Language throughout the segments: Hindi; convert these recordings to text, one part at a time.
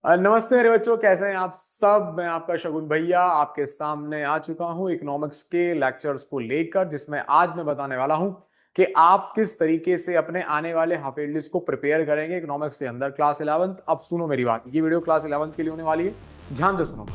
नमस्ते मेरे बच्चों, कैसे हैं आप सब। मैं आपका शगुन भैया आपके सामने आ चुका हूं इकोनॉमिक्स के लेक्चर्स को लेकर, जिसमें आज मैं बताने वाला हूं कि आप किस तरीके से अपने आने वाले हाफ ईयरलीज को प्रिपेयर करेंगे इकोनॉमिक्स के अंदर क्लास 11th। अब सुनो मेरी बात, ये वीडियो क्लास 11th के लिए होने वाली है, ध्यान से सुनो।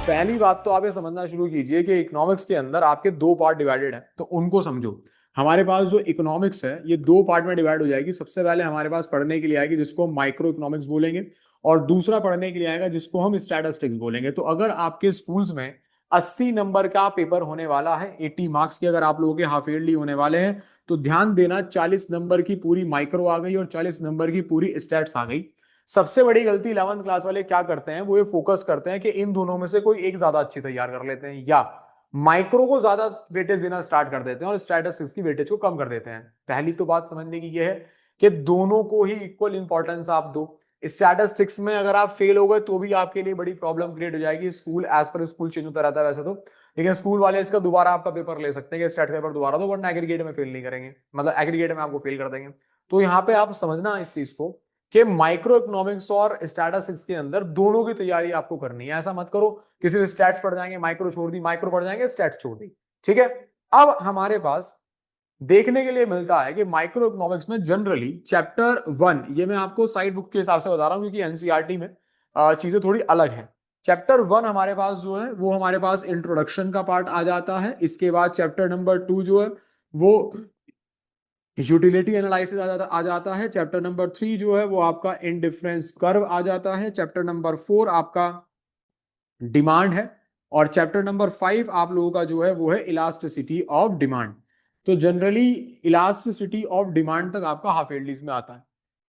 पहली बात तो आप ये समझना शुरू कीजिए कि इकोनॉमिक्स के अंदर आपके दो पार्ट डिवाइडेड है, तो उनको समझो। हमारे पास जो इकोनॉमिक्स है ये दो पार्ट में डिवाइड हो जाएगी। सबसे पहले हमारे पास पढ़ने के लिए आएगी जिसको हम माइक्रो इकोनॉमिक्स बोलेंगे, और दूसरा पढ़ने के लिए आएगा जिसको हम स्टैटिस्टिक्स बोलेंगे। तो अगर आपके स्कूल्स में 80 नंबर का पेपर होने वाला है, 80 मार्क्स के अगर आप लोगों के हाफ ईयरली होने वाले हैं, तो ध्यान देना 40 नंबर की पूरी माइक्रो आ गई और 40 नंबर की पूरी स्टैट्स आ गई। सबसे बड़ी गलती 11th क्लास वाले क्या करते हैं, वो ये फोकस करते हैं कि इन दोनों में से कोई एक ज्यादा अच्छी तैयार कर लेते हैं, या माइक्रो को ज्यादा वेटेज देना स्टार्ट कर देते हैं और स्टैटिस्टिक्स की वेटेज को कम कर देते हैं। पहली तो बात समझने की ये है कि दोनों को ही इक्वल इंपॉर्टेंस आप दो। स्टैटिस्टिक्स में अगर आप फेल हो गए तो भी आपके लिए बड़ी प्रॉब्लम क्रिएट हो जाएगी। स्कूल एज पर स्कूल चेंज होता रहता है वैसे तो, लेकिन स्कूल वाले इसका दोबारा आपका पेपर ले सकते हैं कि स्टैट पेपर दोबारा दो, वरना एग्रीगेट में फेल नहीं करेंगे, मतलब एग्रीगेट में आपको फेल कर देंगे। तो यहाँ पे आप समझना इस चीज को कि माइक्रो इकोनॉमिक्स और स्टैटिस्टिक्स के अंदर दोनों की तैयारी आपको करनी है। ऐसा मत करो किसी ने स्टैट्स पढ़ जाएंगे माइक्रो छोड़ दी, माइक्रो पढ़ जाएंगे स्टैट्स छोड़ दी। ठीक है। अब हमारे पास देखने के लिए मिलता है कि माइक्रो इकोनॉमिक्स में जनरली चैप्टर 1, ये मैं आपको साइड बुक के हिसाब से बता रहा हूं क्योंकि एनसीईआरटी में चीजें थोड़ी अलग हैं। चैप्टर 1 हमारे पास जो है वो हमारे पास इंट्रोडक्शन का पार्ट आ जाता है। इसके बाद चैप्टर नंबर 2 जो है वो यूटिलिटी एनालिसिस आ जाता है। चैप्टर नंबर 3 जो है वो आपका इंडिफरेंस कर्व आ जाता है। चैप्टर नंबर 4 आपका डिमांड है, और चैप्टर नंबर 5 आप लोगों का जो है वो है इलास्टिसिटी ऑफ डिमांड। तो जनरली इलास्टिसिटी ऑफ डिमांड तक आपका हाफ ईयरलीज में आता है।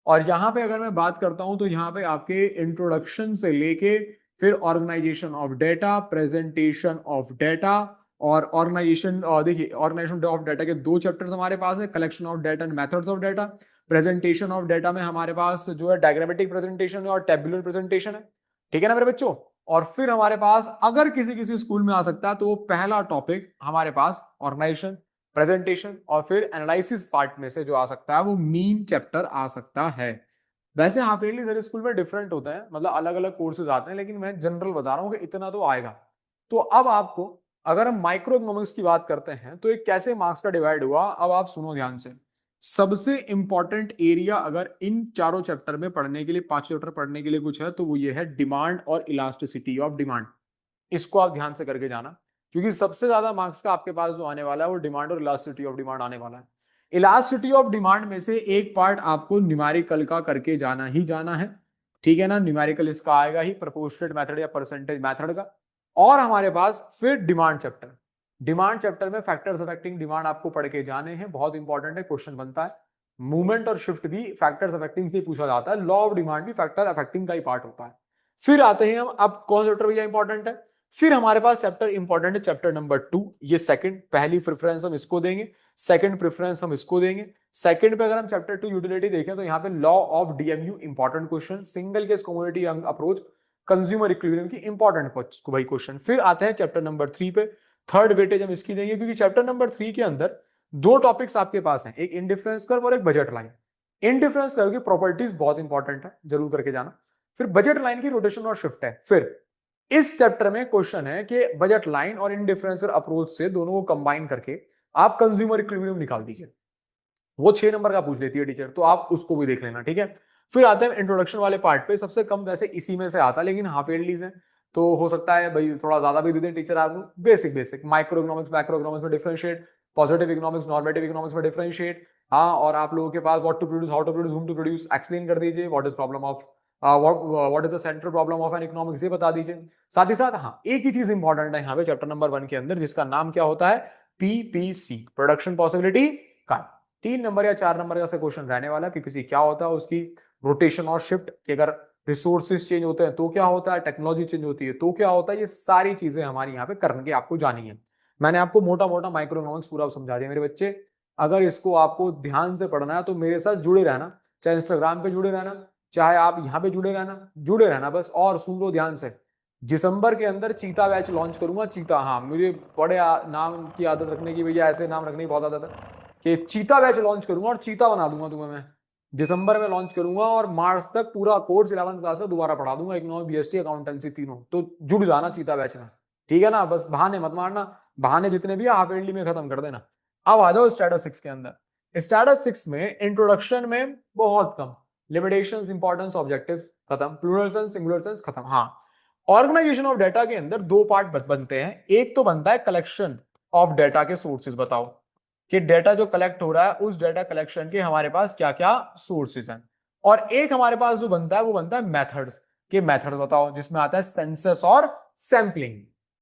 और यहां पे अगर मैं बात करता हूं तो यहाँ पे आपके इंट्रोडक्शन से लेके फिर organisation of data, presentation of data और ऑर्गेनाइजेशन, देखिए ऑर्गेनाइजेशन ऑफ डेटा के दो चैप्टर्स हमारे पास है, collection of data and methods of data. Presentation of data में हमारे पास जो है डायग्रामेटिक प्रेजेंटेशन है और टेबुलर प्रेजेंटेशन है। ठीक है ना मेरे बच्चों। और फिर हमारे पास अगर किसी किसी स्कूल में आ सकता है तो वो पहला टॉपिक हमारे पास ऑर्गेनाइजेशन, प्रेजेंटेशन और फिर एनालिसिस पार्ट में से जो आ सकता है वो मीन चैप्टर आ सकता है। वैसे हाफ ईयरली हर स्कूल में डिफरेंट होता है, मतलब अलग अलग कोर्सेज आते हैं, लेकिन मैं जनरल बता रहा हूँ कि इतना तो आएगा। तो अब आपको, अगर हम माइक्रो इकोनॉमिक्स की बात करते हैं तो एक कैसे मार्क्स का डिवाइड हुआ, अब आप सुनो ध्यान से। सबसे इंपॉर्टेंट एरिया अगर इन चारों चैप्टर में पढ़ने के लिए, पांच चैप्टर पढ़ने के लिए कुछ है तो वो ये है डिमांड और इलास्टिसिटी ऑफ डिमांड। इसको आप ध्यान से करके जाना, क्योंकि सबसे ज्यादा मार्क्स का आपके पास जो आने वाला है वो डिमांड और इलास्टिसिटी ऑफ डिमांड आने वाला है। इलास्टिसिटी ऑफ डिमांड में से एक पार्ट आपको न्यूमेरिकल का करके जाना ही जाना है। ठीक है ना, न्यूमेरिकल इसका आएगा ही, प्रोपोर्शनेट मेथड या परसेंटेज मेथड का। और हमारे पास फिर डिमांड चैप्टर, डिमांड चैप्टर में फैक्टर्स अफेक्टिंग डिमांड आपको पढ़ के जाने हैं, बहुत इंपॉर्टेंट है, क्वेश्चन बनता है। मूवमेंट और शिफ्ट भी फैक्टर्स अफेक्टिंग से पूछा जाता है, लॉ ऑफ डिमांड भी फैक्टर अफेक्टिंग का ही पार्ट होता है। फिर आते हैं हम, अब कौन सा चैप्टर भैया इंपॉर्टेंट है, फिर हमारे पास चैप्टर इंपॉर्टेंट है चैप्टर नंबर 2। ये सेकंड, पहली प्रेफरेंस हम इसको देंगे, सेकंड प्रेफरेंस हम इसको देंगे। सेकंड पे अगर हम चैप्टर 2 यूटिलिटी देखें तो यहाँ पे law of DMU important question, single case commodity approach, consumer equilibrium की इंपॉर्टेंट भाई क्वेश्चन। फिर आते हैं चैप्टर नंबर 3 पे, थर्ड वेटेज हम इसकी देंगे, क्योंकि चैप्टर नंबर 3 के अंदर दो टॉपिक्स आपके पास हैं, एक इंडिफरेंस कर्व और एक बजट लाइन। इंडिफरेंस कर्व की प्रॉपर्टीज बहुत इंपॉर्टेंट है, जरूर करके जाना। फिर बजट लाइन की रोटेशन और शिफ्ट है। फिर इस चैप्टर में क्वेश्चन है कि बजट लाइन और इंडिफरेंस अप्रोच से दोनों को कंबाइन करके आप कंज्यूमर इक्विलिब्रियम निकाल दीजिए। वो 6 नंबर का पूछ लेती है टीचर, तो आप उसको भी देख लेना। ठीक है। फिर आते हैं इंट्रोडक्शन वाले पार्ट पे, सबसे कम वैसे इसी में से आता है, लेकिन हाफ ईयरलीज है तो हो सकता है भाई थोड़ा ज्यादा भी दे दें टीचर आपको। Basic basic micro economics, macro economics में differentiate, positive economics, normative economics में डिफरेंशिएट। हाँ, और आप लोगों के पास what to produce, how to produce, whom to produce explain कर दीजिए, what is problem of, what is the central problem of an economics, ये बता दीजिए। साथ ही साथ हाँ, एक ही चीज इंपॉर्टेंट है यहाँ पे चैप्टर नंबर 1 के अंदर, जिसका नाम क्या होता है, पीपीसी, प्रोडक्शन पॉसिबिलिटी का। 3 नंबर या 4 नंबर का क्वेश्चन रहने वाला है। पीपीसी क्या होता है, उसकी रोटेशन और शिफ्ट, कि अगर रिसोर्सेज चेंज होते हैं तो क्या होता है, टेक्नोलॉजी चेंज होती है तो क्या होता है, ये सारी चीजें हमारी यहाँ पे करने की आपको जानी है। मैंने आपको मोटा मोटा माइक्रो इकोनॉमिक्स पूरा समझा दिया मेरे बच्चे। अगर इसको आपको ध्यान से पढ़ना है तो मेरे साथ जुड़े रहना, चाहे इंस्टाग्राम पे जुड़े रहना, चाहे आप यहाँ पे जुड़े रहना, जुड़े रहना बस, और सुन लो ध्यान से। दिसंबर के अंदर चीता बैच लॉन्च करूंगा। चीता, हाँ मुझे बड़े नाम की आदत रखने की, भैया ऐसे नाम रखने की बहुत आदत है कि चीता बैच लॉन्च करूंगा और चीता बना दूंगा तुम्हें मैं। दिसंबर में लॉन्च करूंगा और मार्च तक पूरा कोर्स 11th क्लास का दोबारा पढ़ा दूंगा, इकोनॉमिक बीएसटी अकाउंटेंसी तीनों। तो जुड़ जाना चीता बैच में, ठीक है ना। बस बहाने मत मारना, बहाने जितने भी हाफ ईयरली में खत्म कर देना। अब आ जाओ स्टेटस 6 के अंदर। स्टेटस 6 में इंट्रोडक्शन में बहुत कम, लिमिटेशंस, इंपॉर्टेंस, ऑब्जेक्टिव खत्म, प्लूरल सेंस, सिंगुलर सेंस खत्म। हाँ, ऑर्गेनाइजेशन ऑफ डेटा के अंदर दो पार्ट बनते हैं। एक तो बनता है कलेक्शन ऑफ डेटा के सोर्सेज, बताओ कि डेटा जो कलेक्ट हो रहा है उस डेटा कलेक्शन के हमारे पास क्या क्या सोर्सेज हैं। और एक हमारे पास जो बनता है वो बनता है मेथड्स के, मेथड बताओ, जिसमें आता है सेंसस और सैंपलिंग।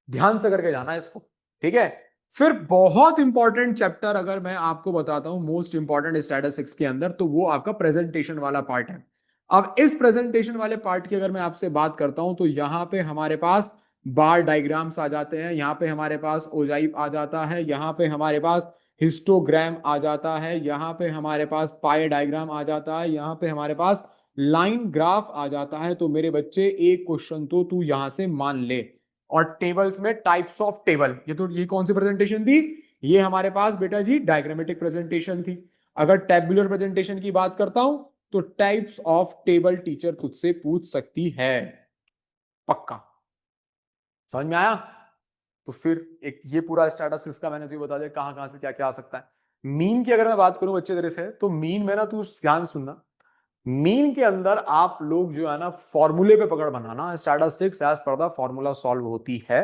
ध्यान से करके जाना है इसको, ठीक है। फिर बहुत इंपॉर्टेंट चैप्टर अगर मैं आपको बताता हूं, मोस्ट इंपॉर्टेंट स्टैटिस्टिक्स के अंदर, तो वो आपका प्रेजेंटेशन वाला पार्ट है। अब इस प्रेजेंटेशन वाले पार्ट की अगर मैं आपसे बात करता हूं तो यहां पे हमारे पास बार डायग्राम्स आ जाते हैं, यहां पे हमारे पास ओजाइव आ जाता है, यहां पे हमारे पास हिस्टोग्राम आ जाता है, यहां पे हमारे पास पाई डायग्राम आ जाता है, यहां पे हमारे पास लाइन ग्राफ आ जाता है। तो मेरे बच्चे एक क्वेश्चन तो तू यहां से मान ले। और टेबल्स में टाइप्स ऑफ टेबल, ये कौन सी प्रेजेंटेशन थी? ये हमारे पास बेटा जी डायग्रामेटिक प्रेजेंटेशन थी। अगर टेबुलर प्रेजेंटेशन की बात करता हूं तो टाइप्स ऑफ टेबल टीचर तुझसे पूछ सकती है, पक्का। समझ में आया? तो फिर एक ये पूरा स्टेटस इसका मैंने तुझे बता दिया कहां कहां से क्या क्या आ सकता है। मीन की अगर मैं बात करूं बच्चे तेरे से, तो मीन में ना तू ध्यान सुनना, मीन के अंदर आप लोग जो है ना फॉर्मूले पे पकड़ बनाना। Statistics as per the formula solve होती है।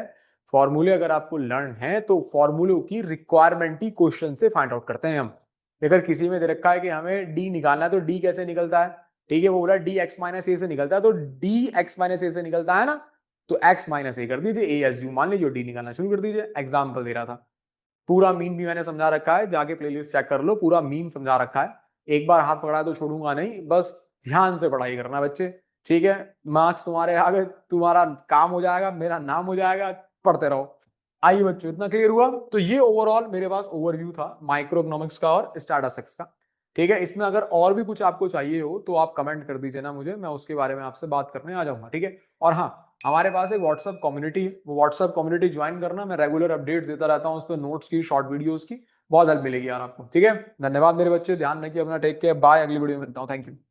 फॉर्मूले अगर आपको लर्न है तो फॉर्मूलों की रिक्वायरमेंट ही क्वेश्चन से फाइंड आउट करते हैं हम। अगर किसी में दे रखा है कि हमें डी निकालना है तो डी कैसे निकलता है, ठीक है, वो बोला डी एक्स माइनस ए से निकलता है, तो डी एक्स माइनस ए से निकलता है ना, तो एक्स माइनस ए कर दीजिए, ए एस यू मान लीजिए, डी निकालना शुरू कर दीजिए। एग्जाम्पल दे रहा था, पूरा मीन भी मैंने समझा रखा है, जाके प्लेलिस्ट चेक कर लो, पूरा मीन समझा रखा है। एक बार हाथ पकड़ा तो छोड़ूंगा नहीं, बस ध्यान से पढ़ाई करना बच्चे, ठीक है। मार्क्स तुम्हारे आगे, तुम्हारा काम हो जाएगा, मेरा नाम हो जाएगा, पढ़ते रहो। आइए बच्चों, इतना क्लियर हुआ? तो ये ओवरऑल मेरे पास ओवरव्यू था माइक्रो इकोनॉमिक्स का और स्टैटिस्टिक्स का, ठीक है। इसमें अगर और भी कुछ आपको चाहिए हो तो आप कमेंट कर दीजिए ना मुझे, मैं उसके बारे में आपसे बात करने आ जाऊंगा, ठीक है। और हाँ, हमारे पास एक व्हाट्सएप कम्युनिटी है, वो व्हाट्सएप कम्युनिटी ज्वाइन करना, मैं रेगुलर अपडेट्स देता रहता हूँ उस पर, नोट्स की, शॉर्ट वीडियोस की, बहुत हेल्प मिलेगी यार आपको, ठीक है। धन्यवाद मेरे बच्चे, ध्यान रखिए अपना, टेक केयर, बाय, अगली वीडियो में मिलता हूँ, थैंक यू।